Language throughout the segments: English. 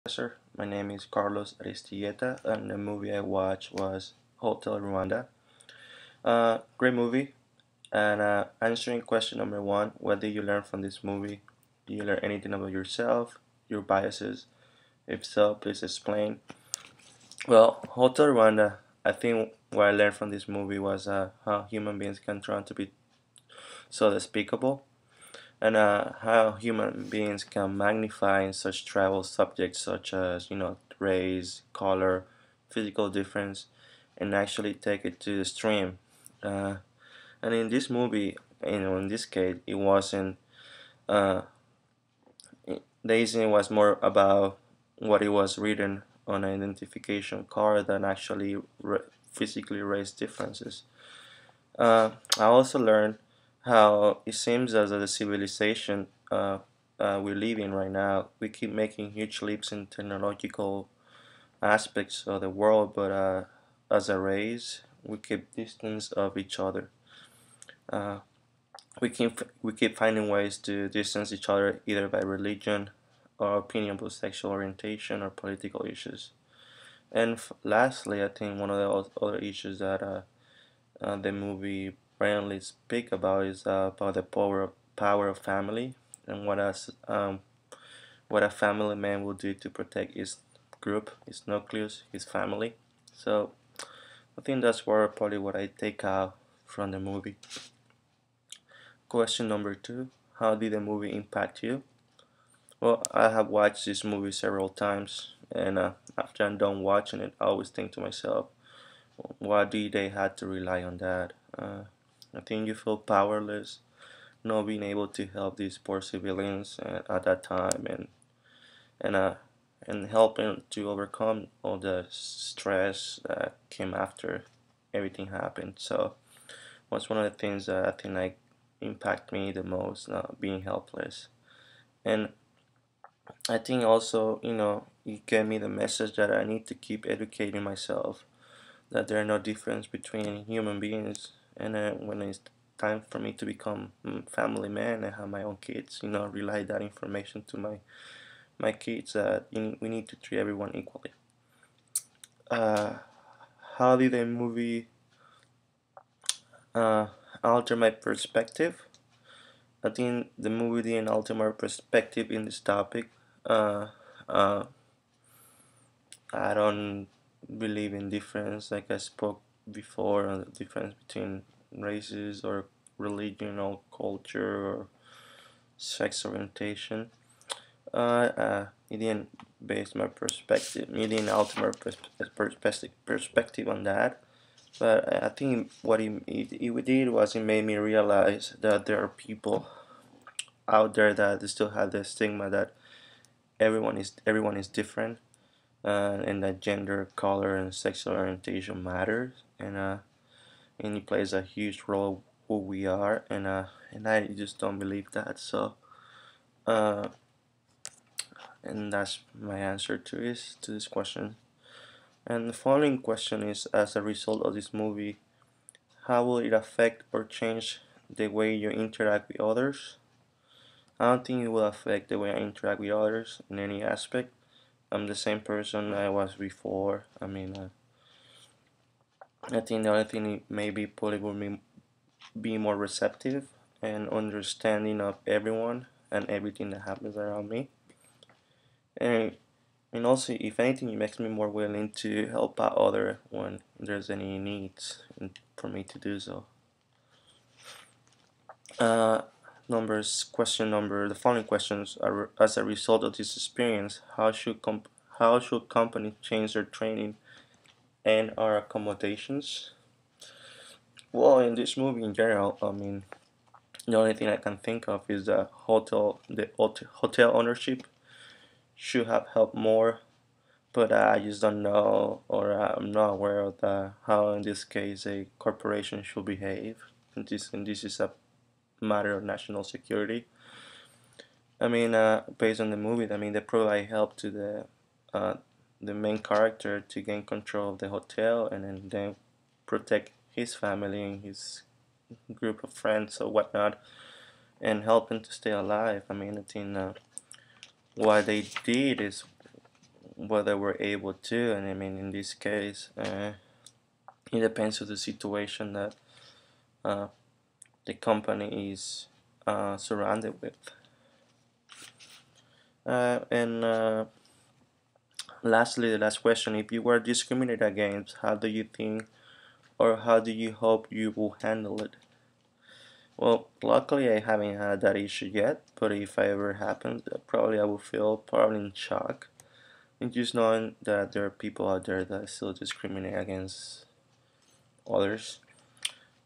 Sir. My name is Carlos Aristieta, and the movie I watched was Hotel Rwanda. Great movie. And answering question number one, what did you learn from this movie? Did you learn anything about yourself, your biases? If so, please explain. Well, Hotel Rwanda, I think what I learned from this movie was how human beings can try to be so despicable, and how human beings can magnify in such trivial subjects such as race, color, physical difference, and actually take it to the extreme. Uh, and in this movie, in this case, it wasn't. Uh, the incident was more about what it was written on an identification card than actually physically race differences. I also learned how it seems as a civilization we live in right now, we keep making huge leaps in technological aspects of the world, but as a race, we keep distance of each other. Uh, we keep finding ways to distance each other either by religion or opinion about sexual orientation or political issues. And lastly, I think one of the other issues that the movie primarily speak about is about the power of family and what a family man will do to protect his group, his nucleus, his family. So I think that's probably what I take out from the movie. Question number two: how did the movie impact you? Well, I have watched this movie several times, and after I'm done watching it, I always think to myself, why did they had to rely on that? I think you feel powerless, not being able to help these poor civilians at that time, and uh, and helping to overcome all the stress that came after everything happened. So was one of the things that I think like impact me the most, being helpless. And I think also, it gave me the message that I need to keep educating myself, that there are no difference between human beings, and when it's time for me to become family man and have my own kids, relay that information to my kids that we need to treat everyone equally. Uh, how did the movie uh, alter my perspective? I think the movie didn't alter my perspective in this topic. Uh, uh, I don't believe in difference, like I spoke before, on the difference between races or religion or culture or sex orientation. It didn't base my perspective. It didn't alter my perspective on that. But I think what it did was it made me realize that there are people out there that still have the stigma that everyone is different, and that gender, color, and sexual orientation matters, and it plays a huge role who we are, and I just don't believe that. So, uh, and that's my answer to this question. And the following question is: as a result of this movie, how will it affect or change the way you interact with others? I don't think it will affect the way I interact with others in any aspect. I'm the same person I was before. I mean, I think the only thing it maybe probably will be more receptive and understanding of everyone and everything that happens around me. And and also, if anything, it makes me more willing to help out other when there's any needs for me to do so. Uh, the following questions are: as a result of this experience, how should companies change their training and our accommodations? Well, in this movie in general, I mean, the only thing I can think of is the hotel ownership should have helped more, but I just don't know, or I'm not aware of how in this case a corporation should behave. And this is a matter of national security. I mean, based on the movie, I mean, they provide help to the main character to gain control of the hotel, and then protect his family and his group of friends or whatnot, and help him to stay alive. I mean, I think what they did is whether we're able to. And I mean, in this case, it depends on the situation that uh, the company is surrounded with. And lastly, the last question: if you were discriminated against, how do you think, or how do you hope you will handle it? Well, luckily I haven't had that issue yet, but if I ever happens, probably I will feel probably in shock. And just knowing that there are people out there that still discriminate against others.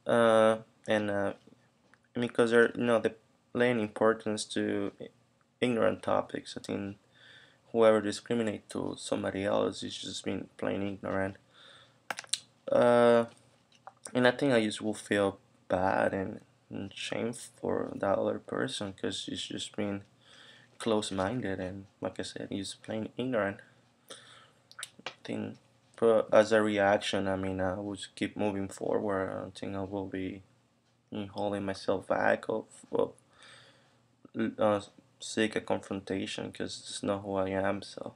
And because they're, they laying importance to ignorant topics. I think whoever discriminate to somebody else is just being plain ignorant. Uh, and I think I just will feel bad and shame for that other person because he's just being close-minded and, like I said, he's plain ignorant. I think, but as a reaction, I mean, I will just keep moving forward. I don't think I will be holding myself back of uh, seek a confrontation because it's not who I am. So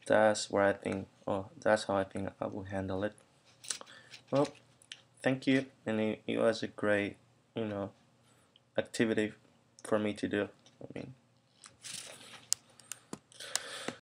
that's where I think, oh, that's how I think I will handle it. Well, thank you, and it was a great, you know, activity for me to do. I mean,